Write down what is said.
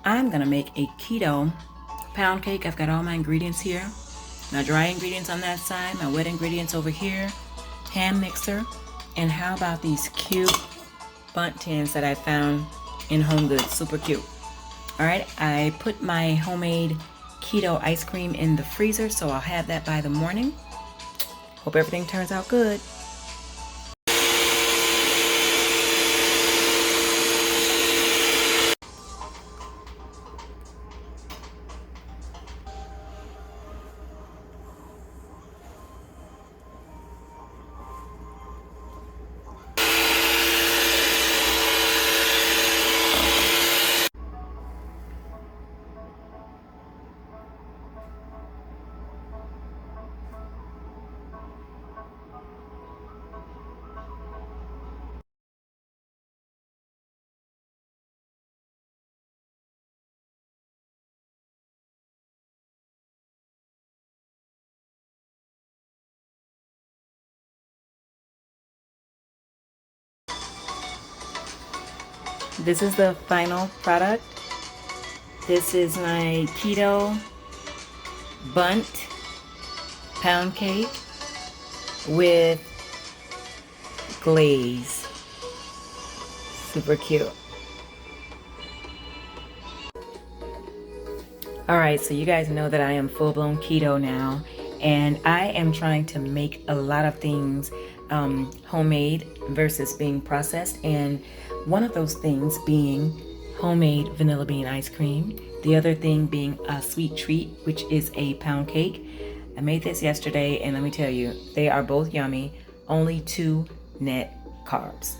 I'm gonna make a keto pound cake. I've got all my ingredients here. My dry ingredients on that side, my wet ingredients over here, hand mixer, and how about these cute bundt tins that I found in Home Goods, super cute. All right, I put my homemade keto ice cream in the freezer, so I'll have that by the morning. Hope everything turns out good. This is the final product. This is my keto bundt pound cake with glaze. Super cute. All right, so you guys know that I am full-blown keto now, and I am trying to make a lot of things homemade versus being processed, and one of those things being homemade vanilla bean ice cream. The other thing being a sweet treat, which is a pound cake. I made this yesterday, and let me tell you, they are both yummy, only 2 net carbs.